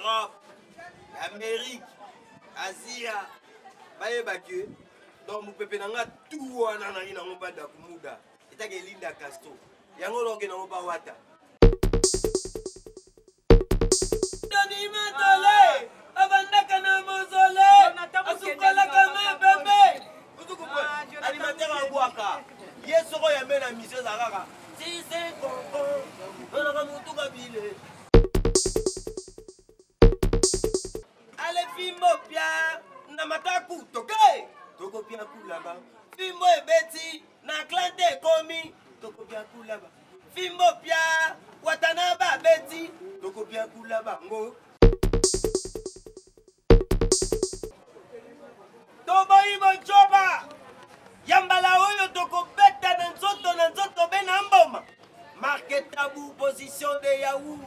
Europe, Amérique, Asie, bayebaki donc mopepe nanga tout wana nali nango banda kumuda etake Linda Castro yango loke nango bawata Doni matole abandaka na mozole asukola kama bébé utukupo animateur abwaka yesoko yambe na mission zakaka si c'est conco on mutuka bile ale fimbo pia na mataku toke toko pia kulaba fimbo ebeti na klante komi toko pia kulaba fimbo pia watanaba beti toko pia kulaba ngo tobo ibo choba yambala oyo toko beta na nzoto bena mboma market tabu position de Yahoo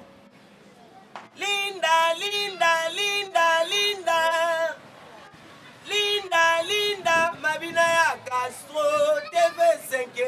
Linda, Linda, Linda, Linda, Linda, Linda, Mabina ya Castro TV5.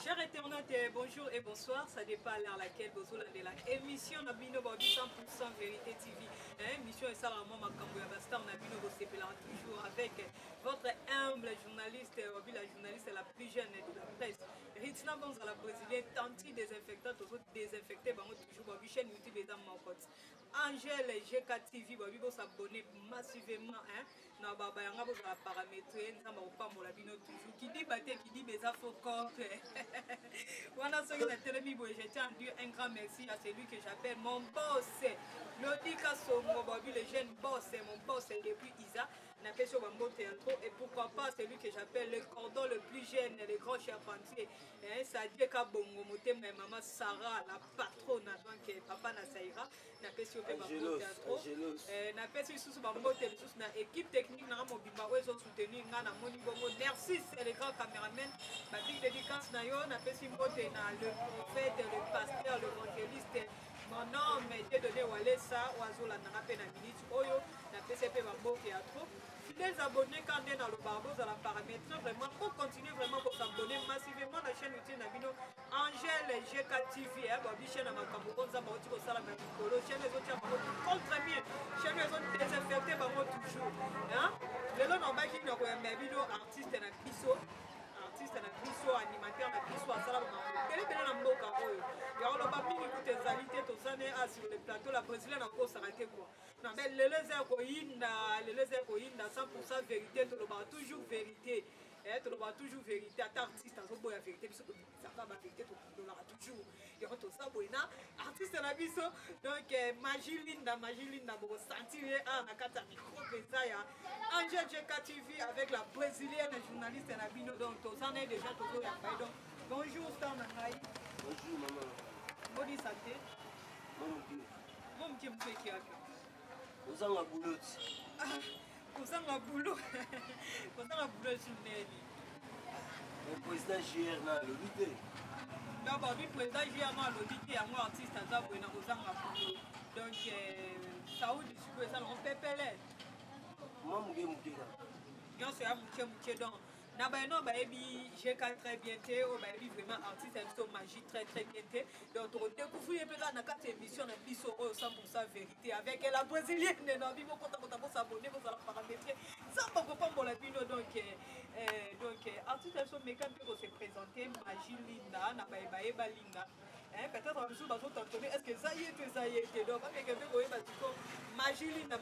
Chers internautes, bonjour et bonsoir. Ça dépend à l'heure laquelle vous avez la émission Nabino Bobby 100% Vérité TV. Émission et ça, moi, ma cambo ya star Nabino Bossepela toujours avec votre humble journaliste, la journaliste la plus jeune de la presse. Ritina Bonza, la brésilienne, tanti désinfectant, toujours désinfecté, toujours Bobby chaîne YouTube et dans mon pote. Angèle GK TV, Bobby vous s'abonner massivement, na baba yanga vous la paramétrer, nous avons pas mon labino toujours. Qui dit baté, qui dit beza faux compte. Voilà ce que la télévision, je tiens à dire un grand merci à celui que j'appelle mon boss. Lodika Somo, Bobby le jeune boss, mon boss depuis Isa. N'a pas sur Bambo Théâtre et pourquoi pas celui que j'appelle le cordon le plus jeune, le grand charpentier. Ça dit qu'à Bongo Moté, ma maman Sarah, la patronne, donc papa Nasaïra, n'a pas sur Bambo Théâtre. N'a pas sur Bambo Théâtre, na équipe technique, n'a pas Mobimba, où ils ont soutenu, n'a pas Moni Bongo. Merci, c'est le grand caméraman. Ma big dédicace, n'a pas sur Moté, le prophète, le pasteur, l'évangéliste. Mon nom est donné Walesa, Oazola, n'a pas une minute, Oyo, n'a pas sur Bambo Théâtre. Les abonnés quand on est dans le barbeau à la paramètre vraiment pour continuer vraiment pour s'abonner massivement la chaîne YouTube Nabino Angèle GK TV Bobby chaîne à ma cambo comme ça au sala même colo chaîne les autres contre mieux chaîne les autres désinfecté par moi toujours hein le long en bas qui nous mais vidéo artiste na biso animateur na biso à sala bele na mboka oyo ya on ba mingi toutes les alités tous années sur le plateau la brésilienne encore ça raté quoi non mais le lézard koyinda 100% vérité tout le monde toujours vérité tout le monde toujours vérité à artiste à boya vérité biso ça va vérité tout dollar toujours et on tout ça boyna artiste na biso donc magie linda bon sentir na kata micro pesa ya Angel GK TV avec la brésilienne journaliste na bino donc tous en est déjà tout ya donc bonjour star nangai Bonjour maman. Bonne santé mon petit qui a Ozanga boulot. Ozanga boulot. Ozanga boulot journée. Le président JR na l'obité. D'abord, le président JR na l'obité à moi artiste à ça pour Ozanga boulot. Donc ça ou du coup ça on peut peler. Moi mouké là. Yo c'est à mouké donc na ba non ba ebi GK très bien té o ba ebi vraiment artiste avec magie très bien té donc on découvrir peut là na quatre émissions na biso 100% vérité avec la brésilienne na bibo kota pour s'abonner pour la paramétrer ça pas pour la bino donc artiste avec mécanique pour se présenter magie linda na ba eba linda peut-être on se bazo t'entendre est-ce que ça y est donc avec quelqu'un ko eba tiko magie linda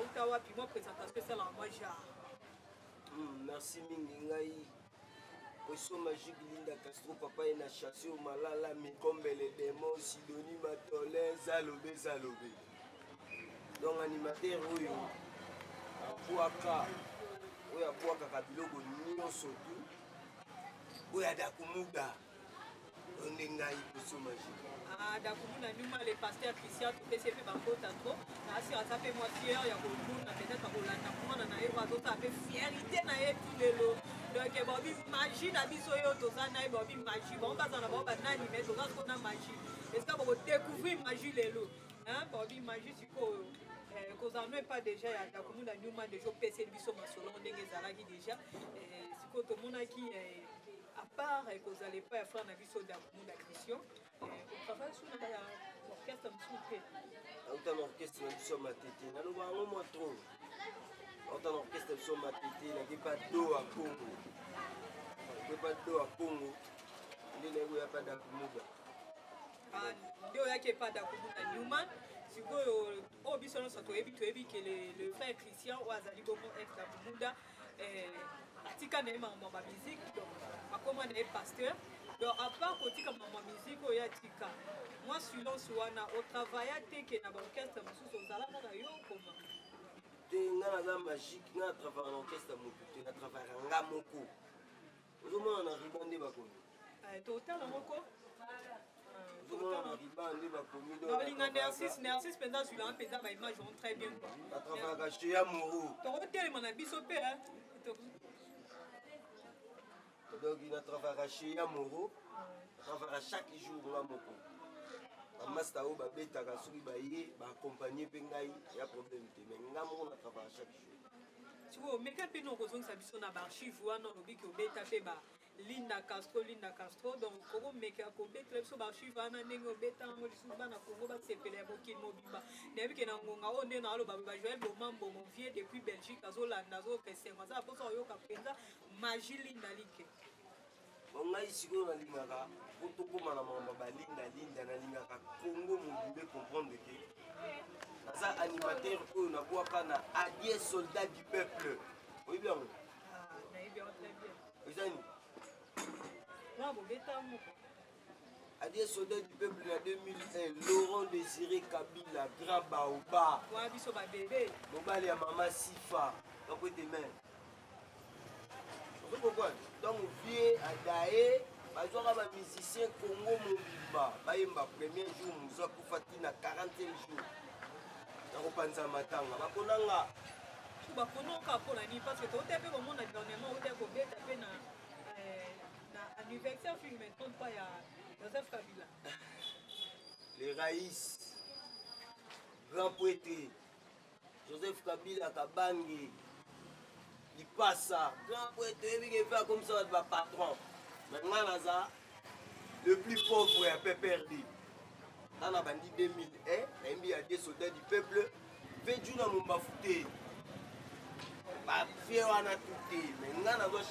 utawa puis moi présentation c'est la moi genre merci mingi ngai poisson magique Linda Castro papa et na chassé au malala mikombele démon Sidonie Matolin zalobe donc animateur oyo apuaka kabiloko nyonso tu oyo adakumuda onde ngai poisson magique dakumuna numa le pasteur Christian PCP bango tanto asi asape moi fier ya kokuna peut-être kolanda mwana na ye bazota pe fierté na ye tilelo donc Bobby magie na biso yo tozana ye Bobby magie bon bazana bon banani mais tozana kona magie est-ce que vous découvrir magie lelo hein Bobby magie siko cause on n'est pas déjà à la commune Newman déjà PC biso masolo ndenge ezalaki déjà siko to mona ki à part cause allait pas faire na biso da commune Christian on travaille sur l'orchestre msuke autant orchestre na biso matete na lo bango mo trop autant orchestre biso matete na pas do à Congo pas do à Congo ndene ngo ya pas da kumuda ndio yake pas da kumuda Newman sikoyo o biso no sato ebi que le frère Christian wazali bomo ex da kumuda atika na mama ma musique donc akoma na pasteur donc à part kotika mama musique o yatika moi silence wana au travail teke na orchestre mususu zala na yo koma te ngana za magique na travailler en orchestre mokuté na travailler nga moko ozomona na ribande bakomi total moko ozomona na ribande bakomi donc linga Narcisse pendant sur la pendant ba image vont très bien quoi na travailler chez Amoro to hotel na biso pe donc il a travaillé chez Amoro travailler chaque jour nga moko master o ba beta ka soki ba ye ba accompagner pe ngai ya problème te mais nga moko na travailler chaque jour tu vois mais quand nous kozong sa biso na ba archive wana lobi ko beta pe ba Linda Castro donc comment meka ko beta biso ba archive wana ndenge beta ngo lisu bana Congo ba sepele bo kin mobimba nebi ke na ngonga o nde na lo ba Joël Bomambo mon vieux depuis Belgique azolanda zo kese ngwaza poso yo ka penza magie Linda like ngai sikoyo nalingaka po tokóma na makambo balinda nalingaka Congo mobimbe comprendre ke naza animateur oyo nabwaka na allié soldat du peuple oyebi yango ezani allié soldat du peuple na 2001 Laurent Désiré Kabila grand baoba mobali ya mama Sifa bakwete main pourquoi donc vieux adaye bazwaka ba musicien Congo mobimba bayemba premier jour muza kufati na 40e jour na kopanza matanga bakonanga bakonoka pona ni parce que tote pe komona dernièrement ote ko beta pe na anniversaire film maintenant pas ya Joseph Kabila les raïs grand poète Joseph Kabila Kabange il passe ça grand poète il fait comme ça va patron maintenant naza le plus pauvre et un peu perdu dans la bandit 2001 il y a des soldats du peuple veju na mumbafute ba vie wana tuté mais ngana zo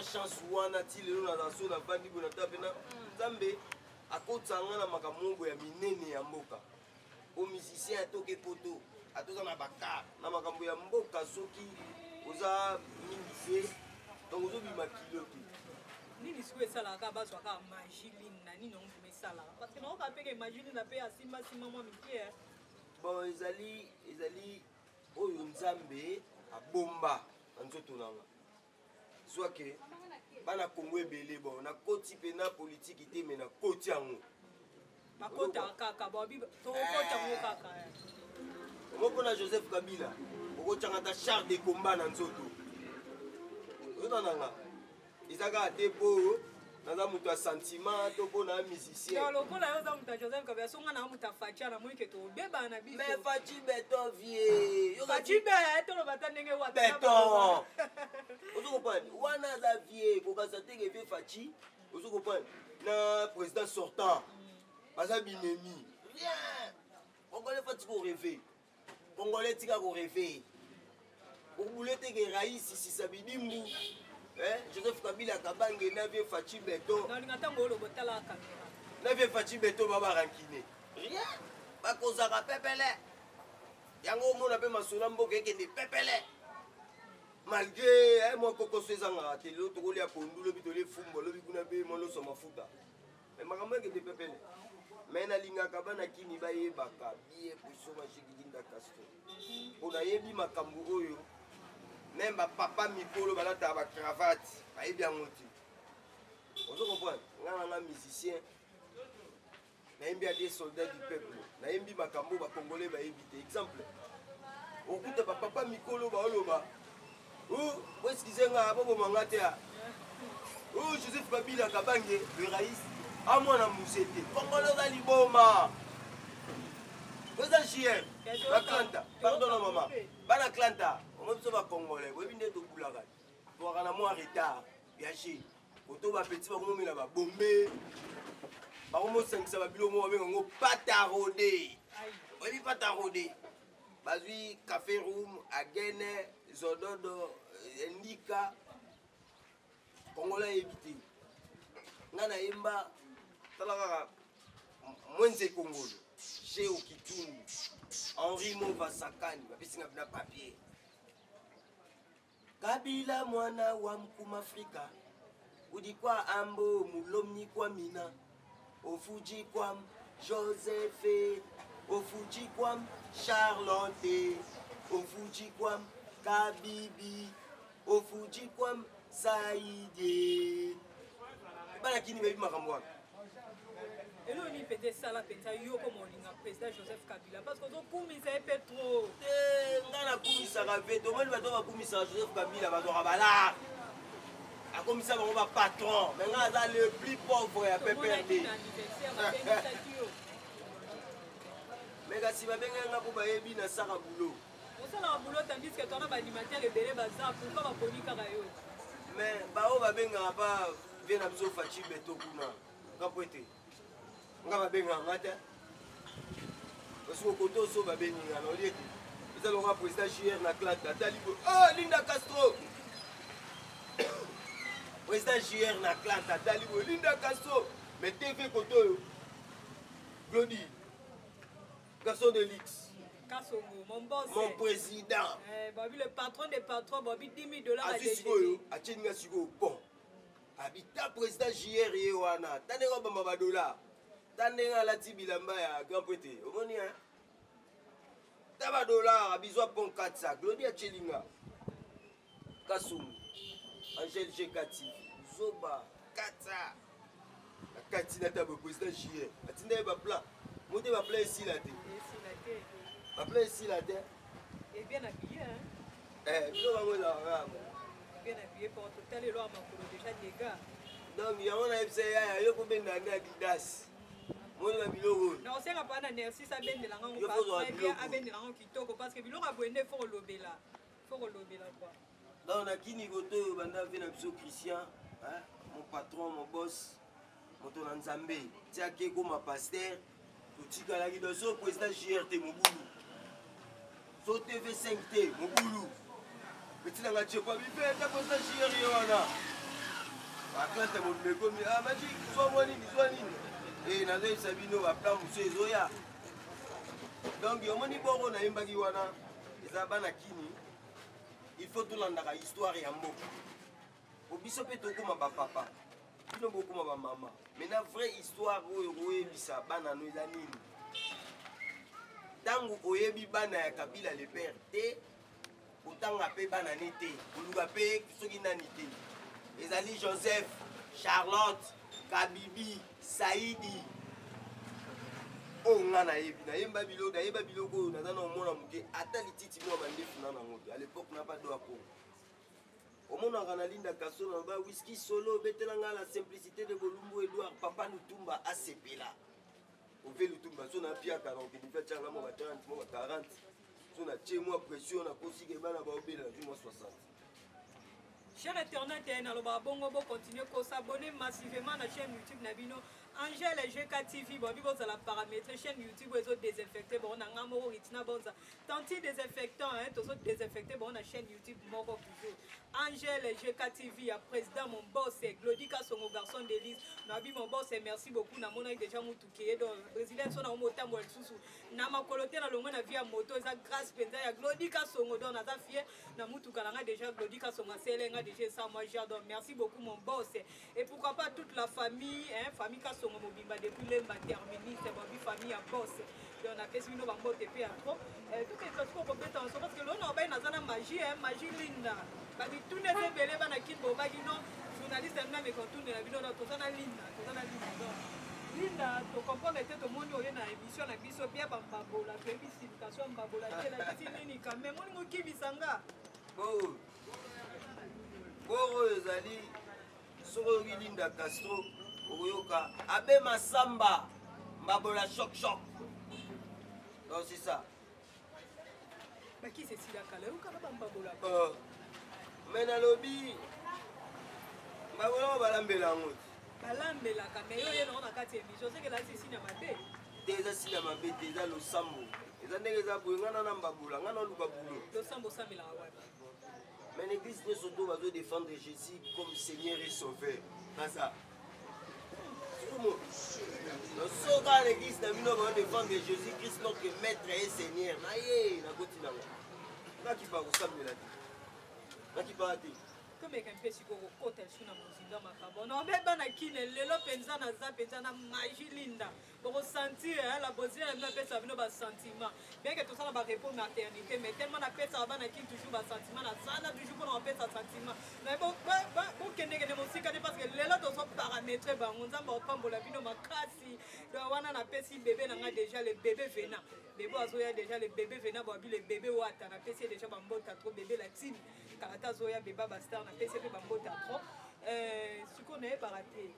chance wana ti lelo na so na bandi bona tapena Nzambe akotanga na makamongo ya minene ya mboka o musicien atoke poto atoza na baka na makambo ya mboka soki oza mingi donc ozobima kilote nini siko esalaka bazwaka magie na nini ongo esalaka parce que naoka peke imagine na pe asimba mwa mikie bon ezali oyo Nzambe abomba na nzoto nanga soit ke bana Congo ebele bon na koti pe na politique te mais na koti yango bakota kaka bobi to kota ngo kaka moko na Joseph Kabila okotanga ta char de combat na nzoto otananga izaka te po naza mutu ya sentiment to pona musicien yo lokola yo za mutu ya Joseph Kabila songa na mutu afacha na moike to beba na biso mais fachi beton vie yo fachi be to lo batande nge wa beton ozo comprendre wana za vie ko kasa te ke vie fachi ozo comprendre na président sortant baza binemi rien Congolais fati ko rêver Congolais tika ko rêver pour boulette ke raïs si sabidimbu Joseph Kabila Kabange na vie fachi beton na linga tango lo botala caméra na vie fachi beton baba rankine rien bakozaka pepele yango mona pe masolo mboka ekende pepele malgré moi kokoso ezangaka te lelo tokolia pondu lobi tolie fumbo lobi kuna pe moloso mafuta mais makambo ekende pepele mais nalingaka bana kini bayebaka bie puiso mashiki Linda Castro mpona yebi makambo oyo même bapapa mikolo balataka bacravate bayebi yango te ozo comprendre nga nanga musicien nayembi ya des soldats du peuple nayembi makambo bacongolais bayebi te exemple okuta bapapa mikolo baoloba o eskize nga bobomanga te ya o Joseph Kabila Kabange le raïs amwana musete congolais oza liboma Président JR, Atlanta, pardon maman. Ban Atlanta, on va se congolais. Vous venez de Boulaga. Pour un mois retard, viager. Auto va petit va comme là-bas, bombé. Par contre, 500 va bilo moi avec un pâte à rôder. Oui, pâte à rôder. Bazui, café room, agene, zododo, indika. Congolais évité. Nana imba, talaka, mwenze Congolo. J'ai au Kitoum, Henri Mouvasakani, ma piscine à papier. Kabila mwana wa mkuma Afrika, udikwa ambo mulomni kwa mina, ofuji kwam Joseph, ofuji kwam Charlotte, ofuji kwam Kabibi, ofuji kwam Saïdi. Bana kini bebi makamwa. Et nous, on peut dire ça là, peut-être, yo comme on dit, président Joseph Kabila, parce qu'on a commis ça un peu trop. On a commis ça, on a commis ça, Joseph Kabila, on a bala. A commis ça, on va patron. Maintenant, on a le plus pauvre, à peu près. Mais si on a pour baébi na sara boulot. On sait la boulot tandis que ton animateur est belé bazar, pourquoi va poni karayo? Mais bao va benga pas bien abso fachi beto kuna. Kapoete. Nga va benga ngata. Parce que koto so va benga na olieti. Ils allons voir président JR na classe Talibo. Oh Linda Castro. Président JR na classe Talibo Linda Castro. Mais TV koto. Glody. Garçon de Lix. Kassongo, mon boss. Mon président. Babi le patron des patrons, Babi 10 000 $. A Sikoyo, a Tchenga Siko, bon. Habita président JR Yewana. Tane roba mabadola. Tane la tibilamba ya grand prêté. Au moni hein. Taba dollar, abizwa pon 4 Glody a Tchelinga. Kasum. Angel G4. Zoba 4 La Katina tabo président JR. Atinda ba plan. Monte va plan ici là. Va plan ici là. Et bien habillé hein. Bien habillé pour tout à l'heure, déjà des gars. Donc, il y a un FCA, il y a un Adidas. Moi, je suis non, c'est pas un merci, ça vient de la rangue. Qui toque parce que Bilo a besoin de faire le lobby là. Faut le lobby là quoi. Donc, on a qui niveau de Banda Venapso Christian, mon patron, mon boss, mon ton Nzambé. Tiens, qui est comme ma pasteur, tout ce qui a le président JRT, mon boulot. So TV 5T, mon boulot. Petit dans la tchepa, il fait un président JRT. Atlanta, mon meko, ah, magique, soit moi, soit ni. Et Nazaï Sabino va prendre M. Zoya. Donc, il y a un bon na imbagi wana, les abana kini. Il faut tout l'andara histoire et ambo. Au bisope toko ma papa. Il y a beaucoup ma maman. Mais la vraie histoire où bisa bana no izanini. Tangu oyebi bana ya Kabila le père te, utanga pe bana nete, uluga pe soki nani te. Ezali Joseph, Charlotte, Kabibi, Saïdi. Oh ngana yebi na yemba biloko na zana omona muke ata lititi mwa bandefu na ngoto. À l'époque n'a pas droit pour. Omona kana Linda Castro na ba whisky solo betelanga la simplicité de Bolumbo Edouard Papa Lutumba ACP là. Au fait Lutumba so na pia 40 ni fait changa mo 30 mo 40. So na tie mo pression na kosi ke bana ba obela du mo 60. Chers internautes, nous allons continuer à s'abonner massivement à la chaîne YouTube Nabino. Angèle GK TV, bon, vous allez paramétrer chaîne YouTube, vous allez désinfecter, bon, on a un mot, ritina, bon, tanti désinfectant, hein, tous autres désinfectés, bon, on a chaîne YouTube, mort toujours. Angèle GK TV, à président, mon boss, c'est Glodika, son garçon d'Élise. Nabi, mon boss, c'est merci beaucoup, na mon déjà moutuké, donc, Brésilien, son amour, tamou, el sousou. Na ma coloté, na longue, na vie à moto, ça grâce, penza, ya Glodika, son odon, na ta fille, na moutuka, na déjà Glodika, son aselenga, déjà ça, moi, j'adore. Merci beaucoup, mon boss. Et pourquoi pas toute la famille, hein, famille, son mobimba depuis le terministe, famille à boss. On a fait une autre et puis à trop. Tout est parce qu'on peut parce que l'on a une magie, magie linda. Tout n'est pas belé, on a qui non, journaliste mais quand tout est la tout ça linda. Linda, tu comprends que tout le monde a une émission, la biso bien bambabola, tu as une signification bambabola, tu as la discipline quand même, on qui bisanga. Ezali soro Linda Castro. Oyoka abe masamba mbabola choc choc Donc c'est ça. Mais qui c'est si la calé ou quand on mais dans le lobby, je vais vous balambela. balambelaka mais yo ye na kati émission c'est que là c'est signe mabe déjà si la mabe déjà le sambo eza ndenge eza boye ngana na mbabula ngana luka bulo le sambo samela wapi mais l'église ne s'auto va défendre Jésus comme Seigneur et Sauveur pas ça comment le soka l'église na bino va défendre Jésus Christ notre maître et Seigneur na ye na koti na nga ki pa kosamela te na ki pa te comme un peu si kokota suna mozinga makabo no beba na kine lelo penza na za penza na magie linda pour sentir la bozia na pesa bino ba sentiment bien que tout ça ba répondre maternité mais tellement na pesa ba na kine toujours ba sentiment na sana toujours pour na pesa sentiment mais bon kende kende musika ne parce que lelo to so paramétrer ba nzamba opambola bino makasi do wana na pesi bébé na nga déjà le bébé venant bébé azoya déjà le bébé venant ba bi le bébé wata na pesi déjà ba mbota trop bébé la tine karata zoya beba bastar na PCP bambota trop ce qu'on est baraté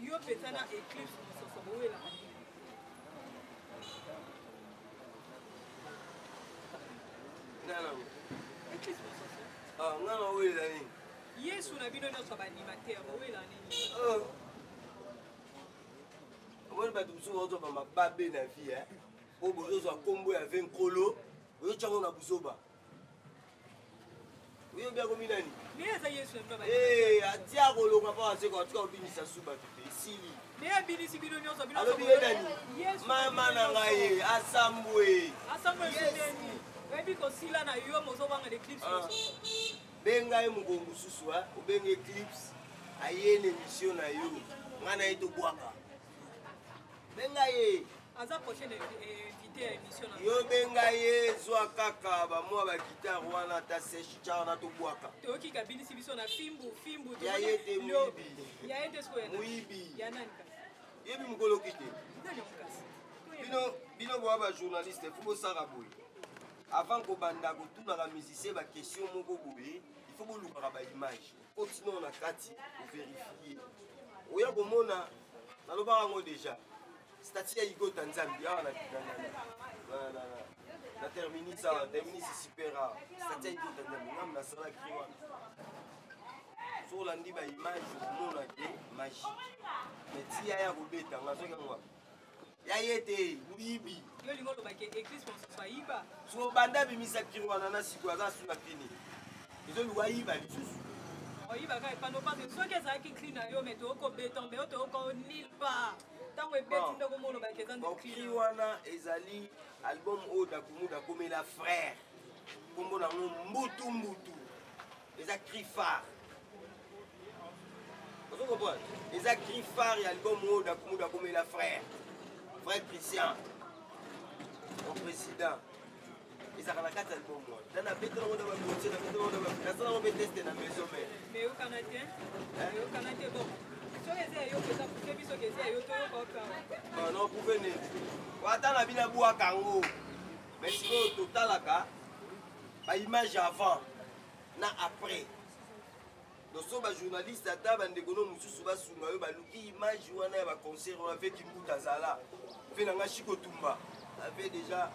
yo petana éclipse mososo boela nana éclipse mososo ah ngana wela ni yesu na bino nyonso ba animateur boela nini on va tout sur autre ba babe na vie hein o bozo zo kombo ya 20 kolo oyo chango na busoba. Oui, bien comme il a dit. Eh, à Tiago, le papa, c'est quand tu as obéi sa souba. Ici. Mais à Binissi Binonion, ça vient à l'obéi. Maman Nangaye, Assamboué. Assamboué, c'est bien. Et puis, quand il a eu un mot de l'éclipse. Benga et Mugongo Susua, ou Benga Eclipse, aïe, l'émission na yo. Mana et Tobuaka. Benga ye. À sa prochaine invité à émission. Yo benga ye zwa kaka ba moi ba guitare wana ta sechi chana to boaka. To ki ka bini sibiso na fimbu to. Ya yete muibi. Ya yete sko ya. Muibi. Ya nanka. Yebi mukolo kite. Nani mukasi. Bino ba journaliste faut sara boy. Avant ko banda ko tuna ka musicien ba question moko bobe, il faut boluka ba image. Continuons na kati pour vérifier. Oya komona na loba ngo déjà. C'est-à-dire qu'il y a Tanzanie, la termini ça, termini c'est super rare. C'est-à-dire qu'il y a Tanzanie, on a ça là qui va. Sur l'andi ba image, on a des magie. Mais si il y a un robot, on a ça comme moi. Il y a été, oui. Yo lingo lo ba ke église pour ça iba. Sur banda bi misa kirwana na sikwaza sur la fini. Ils ont loué iba lisusu. Oyiba ka pa no pas que soit que ça qui clean yo mais to ko béton mais to ko nil pas. Donc Kriwana ezali album Oda Kumuda comme la frère kombo na mbutu mbutu eza Krifar vous comprenez eza Krifar et album Oda Kumuda comme la frère Christian mon président eza kana kata album moi dans la béton on doit monter dans béton on doit ça on va tester na maison mais au canadien bon. Non, vous venez. Watana bina bua kango. Mais si vous totalaka, ba image avant, na après. Donc so ba journaliste ata ba ndekono mususu ba sunga yo ba luki image wana ya ba concert on avait Kimbuta Zala. Fait na ngashiko tumba. Avait déjà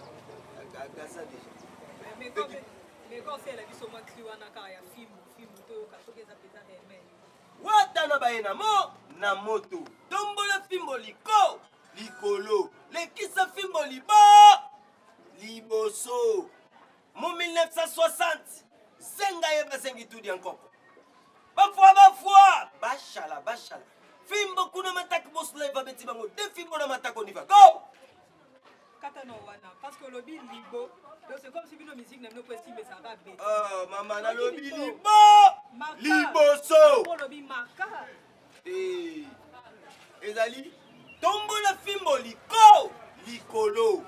Gaza déjà. Mais quand c'est la vie sur moi Kriwana ka ya film to ka soke za peta de Watana baena mo na moto tombola fimbo liko likolo lekisa fimbo libo liboso mo 1960 senga ye basengi tudi encore bafwa bashala fimbo kuna mataki bosla va beti bango de fimbo na matako niva go kata no wana parce que lobby libo donc c'est comme si bino musique na no kwesti mais ça va bête maman na lobby libo liboso pour lobby marka ezali tombola fimbo liko likolo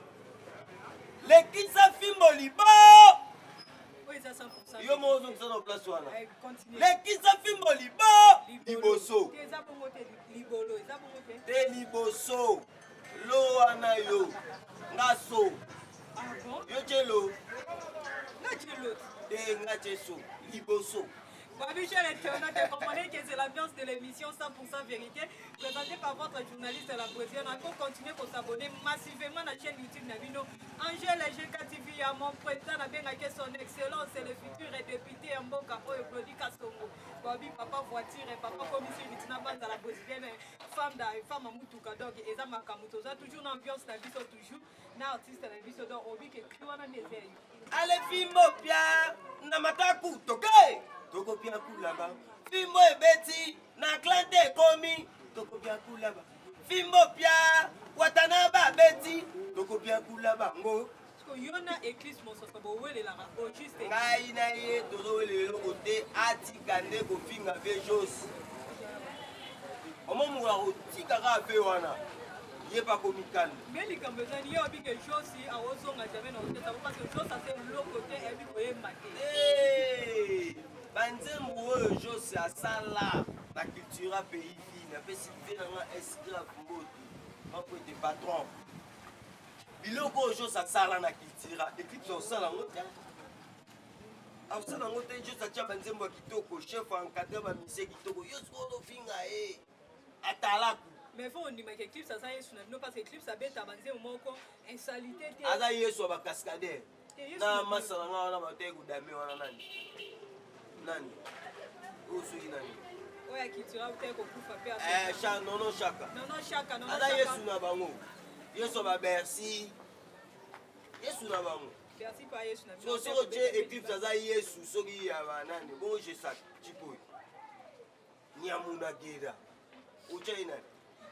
lekisa fimbo libo yo mozo kusana place wana lekisa fimbo libo liboso te liboso lo wana yo ngaso yo chelo te ngacheso liboso Chers internautes, comprenez que c'est l'ambiance de l'émission 100% vérité, présentée par votre journaliste la Brésilienne. Encore continuer pour s'abonner massivement à la chaîne YouTube Nabino. Angèle GKTV, à mon président, a bien acquis son excellence, c'est le futur député en Mboka, et produit Kasongo. Babi, papa voiture, papa commissaire, Ritina Banza, la Brésilienne, femme à Moutouka, donc, et ça m'a Kamuto. Toujours l'ambiance, la vie, toujours, l'artiste, la vie, donc, on vit que Kluana Nézé. Allez, Fimbo Pia, Namataku, Toké! Toko bien cool là-bas. Fimbo et Betty, na Klante Komi, Toko bien cool là-bas. Fimbo Pia, Watanaba Betty, Toko bien cool là-bas. Ngo. Parce que Yona Eclipse, mon soeur, où est la au juste. Ngai na ye, Toro le côté, Ati Kande Kofinga Vejos. Omo mwa Tikara Vewana. Yé pas comical. Mais les Camerounais, il y a quelque chose si à Ozo n'a jamais noté, parce que chose ça c'est l'autre côté et puis vous voyez maqué. Hey! Banzembo oyo c'est à ça là la culture pays vie na pesi vie na esclave mboto mako de patron biloko oyo ça sala na culture équipe au sala ngota au sala ngota jo ça tia banzembo kitoko chef encadré ba mise kitoko yo solo finga atalaku mais faut on dit que clip ça yesu na parce que clip ça bête avancer au moko insalité ada yesu ba cascadeur na masala nga na batego dame wana nani osuki nani oya kitira uteko kufa pe nono shaka ada yesu na bango yesu ba merci yesu na bango merci pa yesu na so so je équipe za yesu soki ya banani bon je sa tipo nyamuna geda uchaina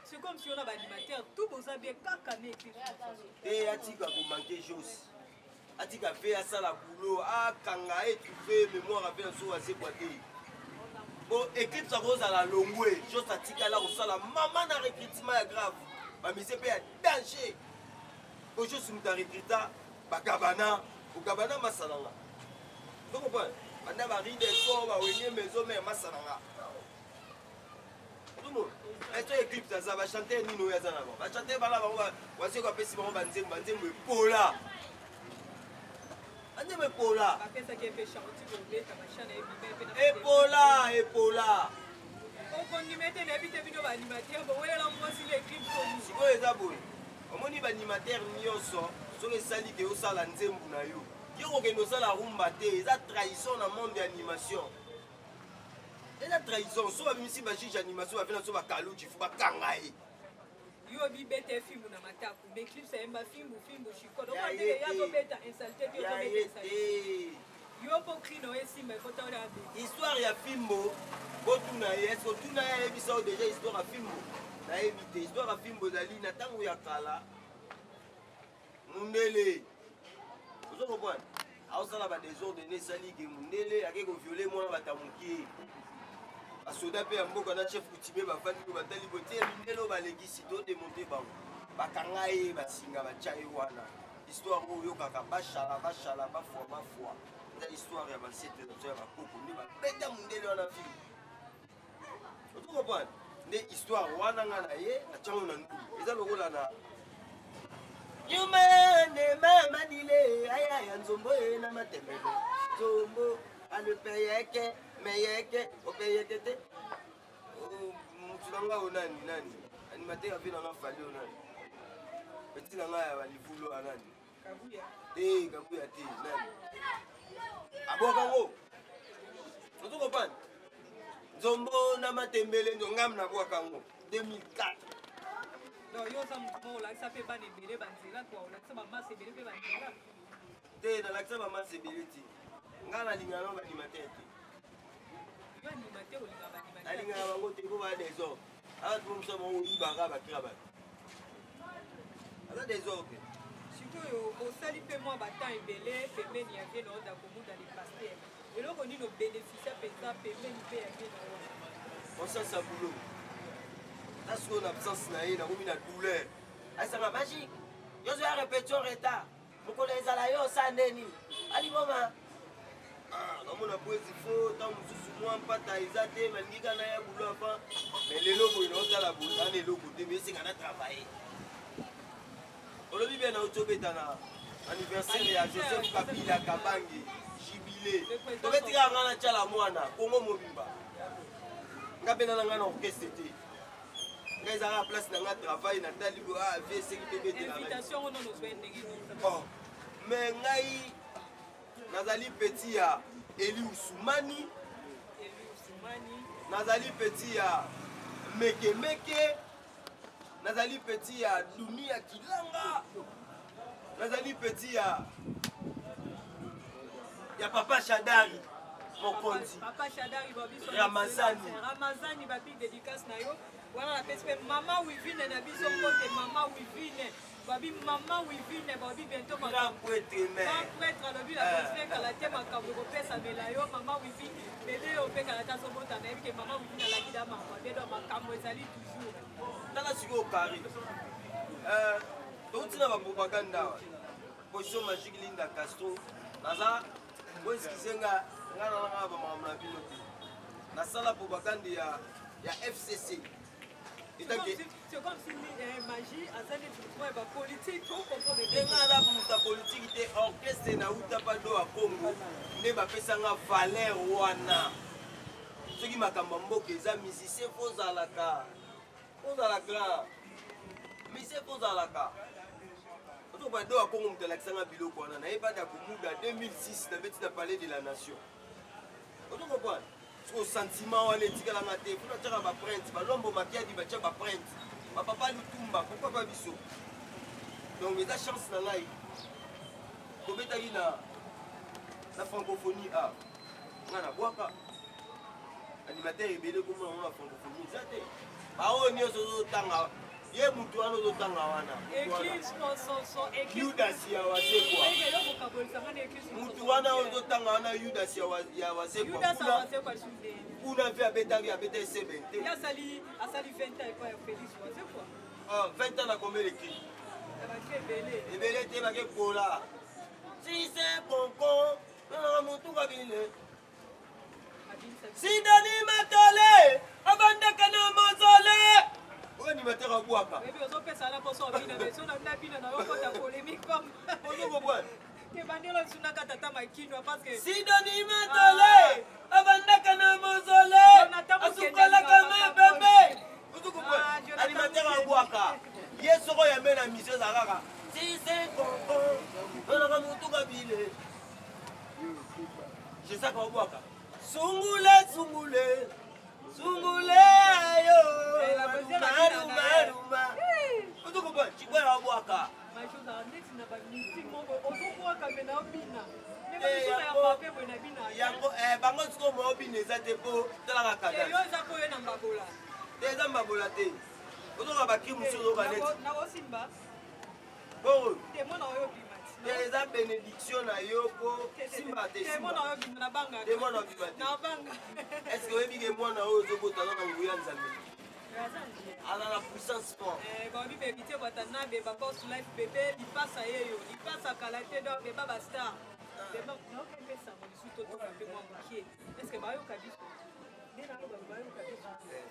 c'est comme si on a un animateur tout pour ça bien kakane équipe et atika ko manquer chose atika fait à ça la boulot ah kanga et tu fais mémoire avec un sou assez boité bon équipe ça rose à la longwe chose atika là au sala maman na recrutement est grave ba mise pe à danger ko chose nous ta recruta ba gabana au gabana masalanga donc comprendre banda ba ride so ba wenye maison mais masalanga tout le monde est équipe ça va chanter nino ya zana ba chanter bala ba wasi ko pesi ba banzembo pola ande me pola epola okondimete na bite bino ba animateur bo welela mwasi l'équipe comme siko eza boye omoni ba animateur nyonso soki esali ke osala nzembu na yo yo kokende osala rumba te eza trahison na monde ya animation eza trahison so babimisi bajuge animation bavena so bakaluji fo bakanga ye yo bi bete film na mataku mais clip ça emba film chiko donc on dit ya zo beta insulté yo zo beta insulté yo po krino esi mais faut t'en aller histoire ya filmo botuna ye est-ce que tuna ye bisa déjà histoire ya filmo na éviter histoire ya filmo zali na tango ya kala mundele vous comprenez aosala ba désordre sali ke mundele akeko violer mwana batamuki asoda pe ya mboka na chef coutumier bafandi ko batali botie mindelo balegisi to démonter bango bakanga ye basinga batia ye wana histoire oyo kaka bashala bafwa eza histoire ya basete ya bakoko nde babeta mundele wana fili oto comprendre nde histoire wana nga na ye atiango na ndulu eza lokola na yumane mamadile ayaya nzombo ye na matembele nzombo alupeyeke meyeke opeyeke te mutu na nga o nani animateur avi na nga fali o nani peti na nga ya balivulo a nani kabuya te nani abwakango oto kopane nzombo na matembele ngam na bwakango 2004 non yo za mutu mo olakisa mpe bana ebele banzela kwa olakisa bamasa ebele mpe banzela te nalakisa bamasa ebele te nga nalingana no baanimateur te yo animateur olinga baanimateur nalingana bango te po baa desordre awa tumomusa bango oyibaka bakira bato aza desordre sikoyo osali mpe mwa batemps ebele pembeni ya vie na oda komuda le paster eloko nini obénéficia mpenza pembeni mpe ya vie na wana osasa boulot nasikoyo na absence na ye nakomi na douleur asanga magique yozo ya répétition retard mokolo ezala yo osa ndeni aliboma namona po ezifo ntango mosusu mwa mpata eza te balingi kana ya boulot avant mais lelo boye naotala ana eloko te mais esenga na travaille olobi bien nauti obeta na anniversaire ya joseph kabila kabange jubilé. Tu veux dire ngana tchala mwana Congo mobimba. Ngabena ngana orchestre té. Ngay zara place na nga travail na tali bo a vie sécurité de la invitation on nous fait ndenge. Oh. Mais ngai nazali petit ya Eli Ousmani. Nazali petit ya Meke Meke. Nazali petit ya Dunia Kilanga. Nazali petit ya Papa Shadari. Mokonzi. Papa Shadari babi so Ramazani. Ramazani babi dédicace na yo. Wana na pese mama Wivine na biso côté mama Wivine. Babi mama Wivine babi bientôt grand prêtre mais. Grand prêtre lobi la pese kala te makambo ko pesa belayo mama Wivine. Bébé au peka la taso bota na que mama Wivine la kida mama. Bedo makambo ezali toujours. Tala siko kari. Donc tina ba propaganda. Position magique Linda Castro. Naza ko eskisenga ngana na ba mama na pilote. Na sala propaganda ya FCC. C'est comme si magie a zali trouver ba politique pour comprendre les gens là pour ta politique était orchestre na uta pa do a Congo. Ne ba pesa nga valeur wana. Ceux qui makamba mboka eza musicien fozalaka. Fozalaka. Musicien fozalaka. Oto ba do a Congo mutalaksanga biloko wana na eba da kumuda 2006 na beti na palais de la nation. Oto comprendre? Au sentiment wana etikala nga te mpona tiaka baprinte balombo makiadi batia baprinte bapapa lutumba pourquoi pas biso donc eza chance na ngai kobetaki na francophonie a nga na bwaka animateur ebele komona ngo na francophonie eza te baoyo nyonso ozotanga ye mutu wana ozotanga wana yudasi ya wasekwa mutu wana ozotanga wana yudasi ya wasekwa kuna mpe abetaki abeta esebe te 20 ans na kombe lekri ebele te bakekola sise konkon nanaka motu kabile sindani matole abandaka na mozole oyo animateur abwaka sindani matole abandaka na mozole asukolaka mabebe animateur abwaka ye soko yambe na misio eza kaka sise konkon nanaka motu kabile jesaka abwaka sungule sungule sungule ayo maruma otokopa chikwela abwaka yango bango siko moobina eza te mpo talaka kada eza mbabola te otoka baki mosusu okaneti boro eza bénédiction na yo mpo simba te mwana obima te estce oyebike mwana oyo ozobotana na nguya nzambe aza na puissance fort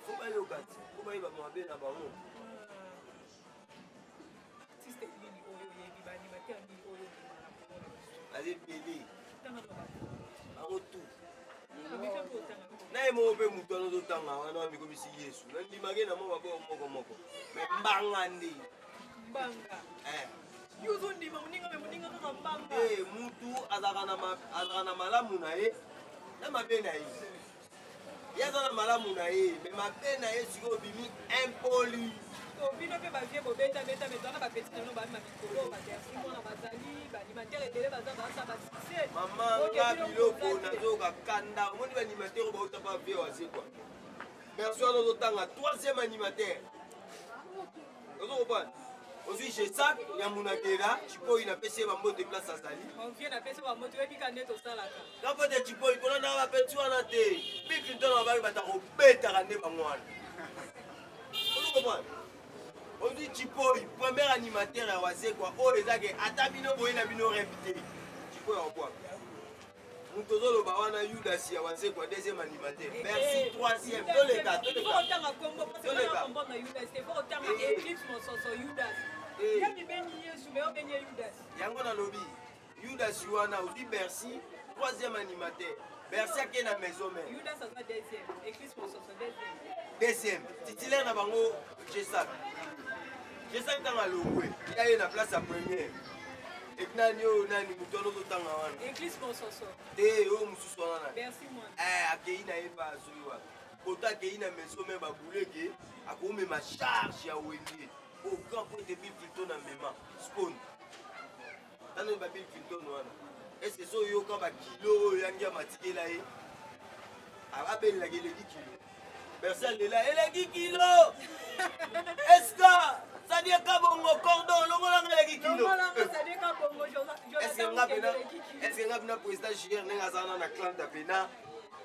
fo bayoka ti fo bayeba mabe na bango aza ebele bango tu naye moko mpe motu wana ozotanga wana wamikomisi yesu nandimake na mo baboko moko me mbanga nde mutu azalaka na malamu na ye na mabe na ye ye aza na malamu na ye me mabe na ye sikoyo obimi impoli bino mpe bavie bobeta metwana bapeti nano bamima mikolo badersi mwana bazali baanimatere ebele baza baza basise mama nga biloko nazoka kanda omoni baanimatere bauta pa vie wasekwa merci wana ozotanga 3e animateur ozokopana ozwi jesak ya munakela chipoi napesi ye bambote place azali ovie napesi bamoto oyebika nde tosalaka kapote chipoi kolondaka bapeti wana te bikintona babaki bata kobetaka nde bango wana ozokopana ozwi chipoi premier animateur ya wasekwa oyo ezake ata bino boye na bino repite chipoi akobwaka moto ozoloba wana yudasi ya wasekwa 2e animateur merci 3e toleka yango nalobi yudasi wana ozwi bercy troisième animateur. Bercy qui est dans la maison même. Yuda ça sera deuxième. Éclis pour ça deuxième. Deuxième. Titulaire na bango G5. G5 dans la logo. Il y a une place à première. Et puis nani mutono totanga wana. Éclis pour ça. Te o mususu wana. Merci moi. Akei na eba azuiwa. Kota akei na maison même ba bouleke. Akome ma charge ya wende. Au grand point de Bill Clinton na mema. Spawn. Tano ba Bill Clinton wana. Est-ce que so yo quand ba kilo yangia matikela e? Abel la gele kilo. Personne est là, elle a 10 kilos. Est-ce que ça dit qu'à bon cordon, l'on a 10 kilos? Est-ce que nous avons président hier, nous avons un clan d'Apena,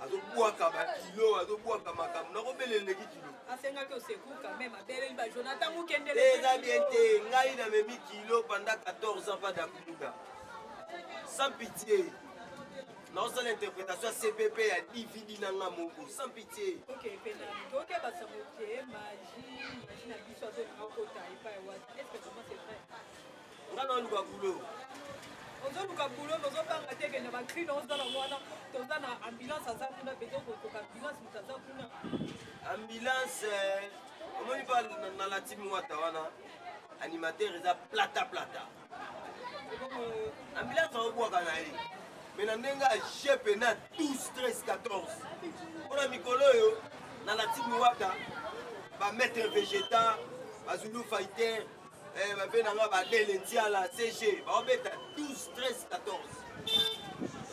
à tout bois comme un kilo, à tout bois comme un cam, nous avons les 10 kilos. Les amis, nous avons mis kilos pendant 14 ans, pas d'Akuda. Sans pitié. Non, c'est l'interprétation CPP à Dividi Nanga Moko, sans pitié. Ok, ok, bah ça ok, magie, la vie soit de Mokota et pas est-ce que comment c'est vrai? On a un boulot. On a un boulot, on a pas raté que nous avons crié dans la moine, on a une ambulance à ça, on a besoin de ambulance, ambulance, comment il parle dans la team Watawana? Animateur, ils ont plata. Ambulance, on voit qu'on a. Mais na nenga jepe na 12, 13, 14. Pour la mikolo yo, na la team Wata, ba maître végétal, ba Zulu fighter, ba benanga ba Delentia la CG, ba obeta 12, 13, 14.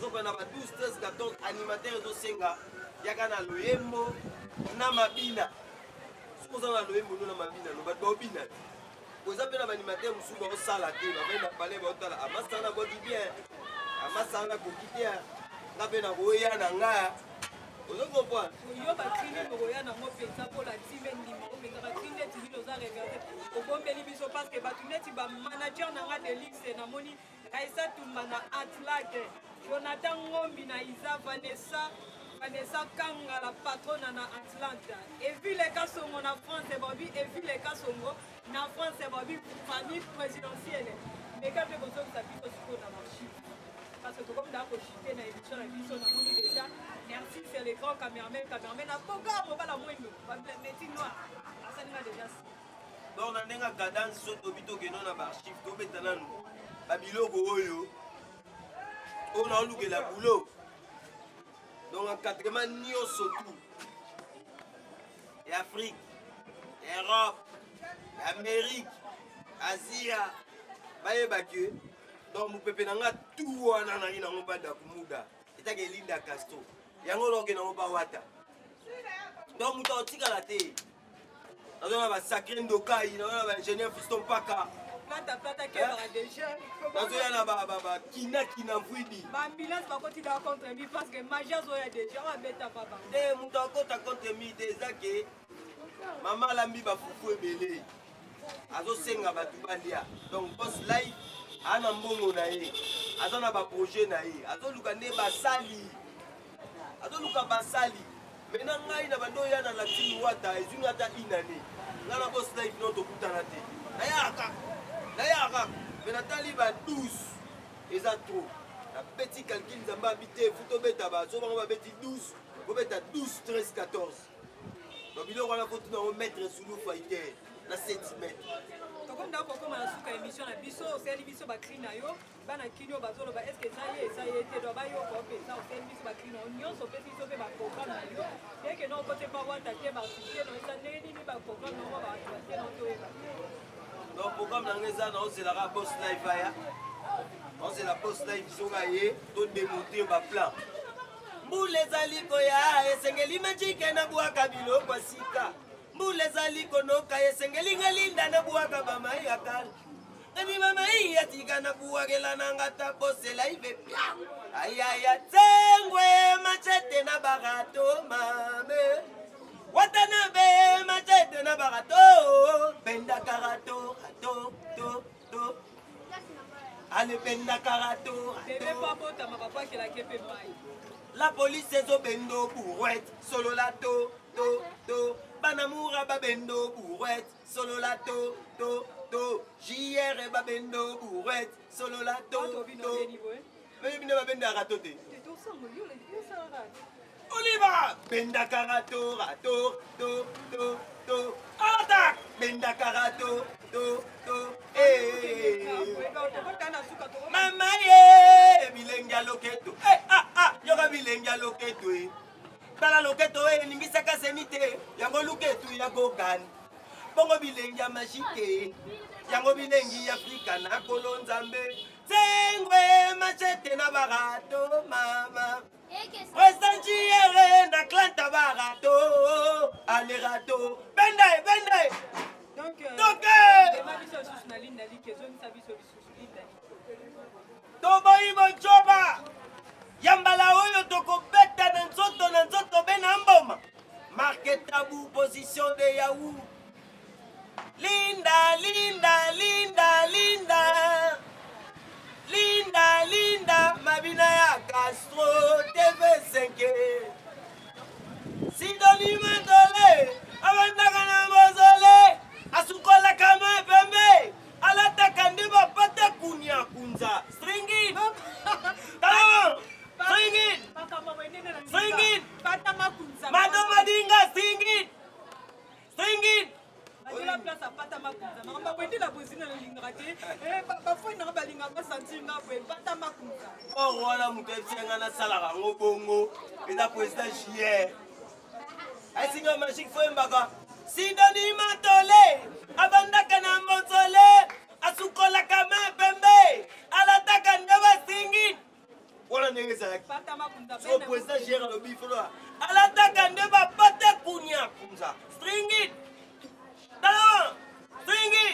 Donc on a ba 12, 13, 14 animateurs zo senga, yaka na loyembo na mabina. Soki oza na loyembo na mabina, lo bato obina. Koza pe na ba animateur musu ba osala te, ba benda pale ba otala, amasana bodi bien. Amasanga kokite nga pe na koya na nga ozo comprendre yo ba trine koya na mo pensa pour la team ndima o pensa ba trine ti bilo za regarder o bombeli biso parce que ba tuneti ba manager na nga de ligue na moni Kaisa Tumana Atlante Jonathan Ngombi na Isa Vanessa Kanga la patronne na Atlanta et vu les cas sont en France et Bobby et vu les cas sont en France et Bobby famille présidentielle mais quand les besoins ça plutôt sur la marché. Parce que comme dans le chité, dans l'émission, la mission, on a monté déjà. Merci, c'est les grands caméramans. Caméramans, à Poga, on va la moindre. On va mettre noir. Ça nous a déjà. Donc, on a une cadence sur le bito que nous avons archive. Tout maintenant, nous. Babilo Goyo. On a loué la boulot. Donc, en 80 nios surtout. Et Afrique, Europe, Amérique, Asie, Baye. Donc, vous pouvez faire tout en allant dans le bas de Kumuda. Et tu as Linda Castro. Il y a un autre qui n'a pas Wata. Donc, vous avez un la télé. Nous avons un sacré Ndokai, nous avons un ingénieur Fiston Paka. Plata qui est déjà. Nous avons un Kina Fouidi. L'ambulance va continuer à contre lui parce que Magia Zoya déjà. On va mettre à papa. Et nous avons contre lui des acquis. Maman Lambi va foufou et belé. Azo Senga Batoubalia. Donc, boss live. Ana mbongo na ye azana ba projet na ye azoluka ne basali azoluka basali mena ngai na bando ya na latini wata ezunga ta inane ngana boss life no to kutana te na yaka mena tali ba 12 eza trop na petit calcul zamba habité futo beta ba so ba beti 12 ko beta 12 13 14 donc biloko na faut na mettre sous le fighter na 7 mètres. Comme d'accord, comme on a sous émission la biso, c'est l'émission bakri na yo, bana kinyo bazolo ba est-ce que ça y est, te doit ba yo ko pe ça c'est l'émission bakri na on so pe biso pe ba programme na yo, et que non côté pas wata ke ba cité non ça né ni ba programme non ba traiter non to eba. Donc programme na ngeza na c'est la boss live ya. On c'est la boss live so ga ye to démonter ba plan. Mbule zaliko ya esengeli magique na bwa kabilo kwa sika. Mbule zaliko no ka esengeli ngalinda na bwa kabama yakal. Ngani mama iya tika na bwa gela nanga ta boss live pia. Ayaya tsengwe machete na bagato mame. Watanabe machete na bagato. Benda karato to. Allez benda karato. Bébé papa ta papa qui la kepe mai. La police est au bendo bourrouette, solo la to. Banamura babendo bourrouette, solo la to. JR babendo bourrouette, solo la to. Mais il n'y a pas de ratoté. Oliva, benda karato, rato, to. Attaque, benda karato, to. Mama ye, bilenga loketo. Yoga bilenga loketo. Tala loketo ningisaka senite, yango loketo ya gogan. Bongo bilenga machike, yango bilengi Afrika na kolonzambe. Zengwe machete na barato, mama. President Chiere na klanta barato, ale rato. Bende. Donc, Toboyi Bonchoba, Yambala oyo toko beta na nzoto bena mboma. Marque tabou, position de Yahoo. Linda, Mabina ya Castro, TV5. Sidoni Mandole, Avandaka na Mozole, Asukola kama pembe, Alata kandiba pata kunya kunza. Stringin! Talama! Stringin! Madama Dinga, stringin! La place à Patama Kunza. Mama wendi la bozina na lingrate. Parfois na balinga ba sentir nga po Patama Kunza. Oh wala mutefsenga na sala ngo bongo. Eza president hier. Asinga magique fo mbaka. Sidoni Matole. Abandaka na Mozole. Asukola kama pembe. Alataka ndaba singin. Wala ngeza Patama Kunza. So president hier le bifolo. Alataka ndaba pata kunya kunza. Stringit. Talon! Stringy!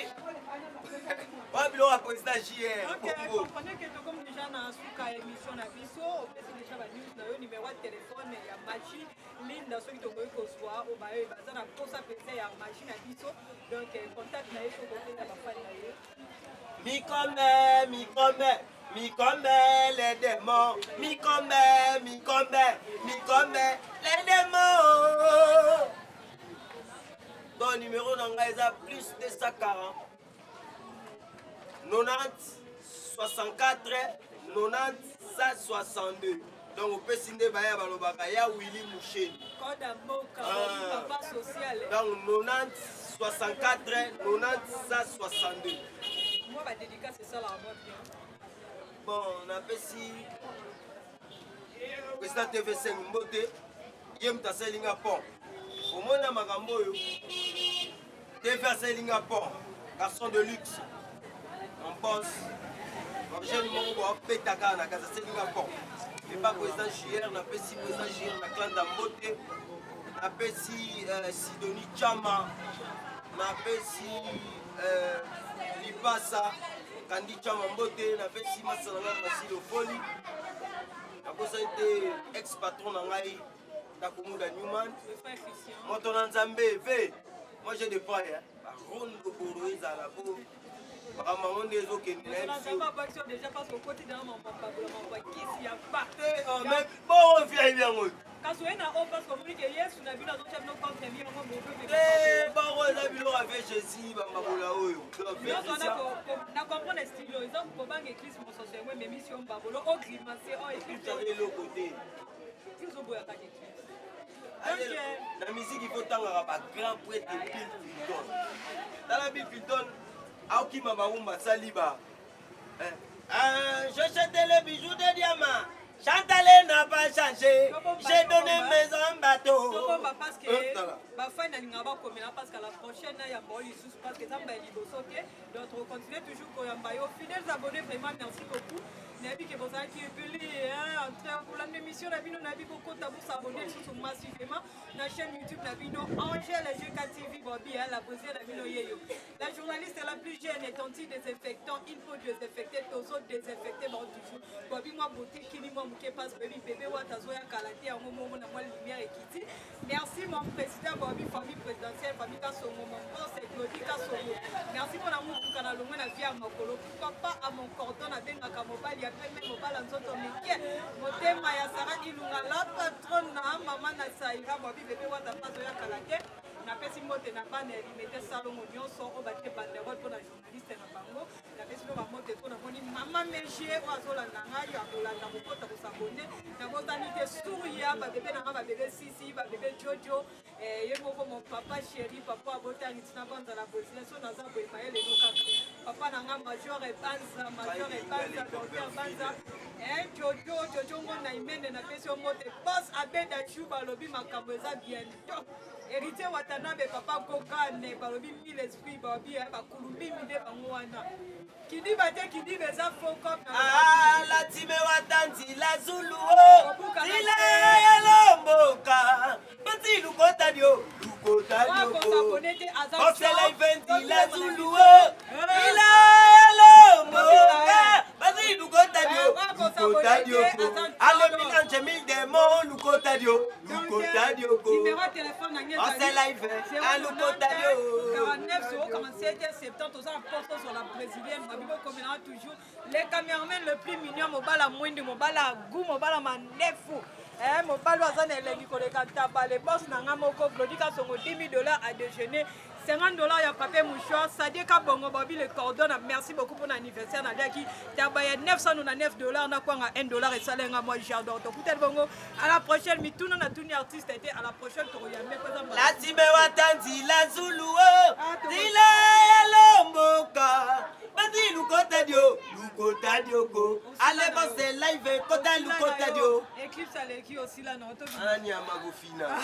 Wabilo wa président JR. Ok, comprenez que comme déjà dans la émission na biso, on peut déjà la news na yo numéro de téléphone ya machine Linda ceux qui te voient qu'on soit au baie bazar na posa pesa ya machine na biso. Donc contact na yo sur côté na ba fan na yo. Mi comme les démons. Mi comme les démons. Ton numéro d'engagement est plus de 140 90 64 90 162. Donc on peut signer Baya Balobaka ya Willy Mouchen. Code à Moka, papa social. Donc 90 64 90 162. Moi ma dédicace c'est ça la mode bien. Bon, on a fait si président TV5 Mbote Yem Tasselinga Pont. Au monde à Magamboyo, TV Selinga Pont, garçon de luxe. On pense, jeune monde, Pétaka, na Casa Selinga Pont. Et pas président JR, on a fait si président JR, na clan d'Ambote, on a fait si Sidonie Chama, on a fait si Lipasa, Kandi Chama Mbote, on a fait si Massalanga Massilo Foli. On a été ex-patron d'Angaï. Takumuda Newman, Motonan Zambé, moi j'ai des frères, Ronde Boroïs à la boue, Ramon des eaux qui ne déjà parce qu'au quotidien, mon papa, qui s'y a pas. Bon, on vient bien. Quand on a un parce qu'on dit que hier, on a vu la autre nos comptes, on a vu bon, on a vu l'on avait chez si, Mamabolaoyo. On a compris les styles, ils ont pour banque écrit mon social, mais mission Babolo, au grimace, au écrit. Vous avez le côté. La musique, il faut tendre à grand prêtre de Bill Clinton. Dans la Bill Clinton, Aoki Mabaoumba Saliba. Je jette les bijoux de diamant. Chantalé n'a pas changé. J'ai donné mes en bateau. Parce que parce qu'à la prochaine, il y a parce que ça m'a dit donc on continue toujours pour fidèles abonnés, vraiment merci beaucoup. Nabi que vous avez qui est pour l'émission Nabino Nabi pour s'abonner sur massivement la chaîne YouTube Nabino Angèle GK TV Bobby la posée Nabino Yeyo. La journaliste la plus jeune est anti-désinfectant, il faut désinfecter tous autres désinfecter bon toujours. Bobby moi beauté qui moi mouké passe baby bébé watazoya kalaté en moment na moi lumière et kiti. Merci mon président Bobby famille présidentielle famille Kasongo mon boss c'est Claudie Kasongo. Merci pour l'amour du canal au moins la vie à Makolo. Pourquoi pas à mon cordon à Benga mobile même mobile en zoto mike. Motema ya Sarah Ilunga la patronne na maman na Saïra Bobby bébé watazoya kalaté. Na pesi mote na bane limité salon nyonso o batte banderole pour la journaliste na bango. napesi mpe bamote to namoni mama megie oyo azolanda ngai akolanda kokota kosabone nabotani te suria babebe nanga babebe sisi babebe jojo ye moko mon papa chéri papa abotani tina banzala bosile so naza boyeba ye lelo kaka papa nanga major ebanza docteur banza jojo ngo na imene napesi yo mote bos abeda chu balobi makambo eza bientôt héritier watanabe papa kokane balobi mille esprit babi bakulubimi nde bango wana kidiba te kidiba eza foko la time watanzi la zulu tila ya lomboka pati lukota dio osela eventi la zulu tila ya lomboka pati lukota dio ale minanje mil demo lukota dio numéro téléphone osela eventi a lukota dio 49 47 70 aux apports sur la brésilienne toujours les caméramans le plus mignon mobala mwindi mobala goût mobala mandefu mobala azana elengi koleka taba les boss nanga moko glodika songo $10,000 à déjeuner $50 ya papier mouchoir Sadika bongo babi le cordon merci beaucoup pour l'anniversaire nadiaki tabaya $909 na kwanga $1 et salenga moi j'adore to kutel bongo à la prochaine mituna na tuni artiste était à la prochaine to yambe kwa la tibe watanzi la zulu dila ya lomboka badi lukota dio ko ale bose live kota lukota dio eclipse aleki aussi là non to ani amagofina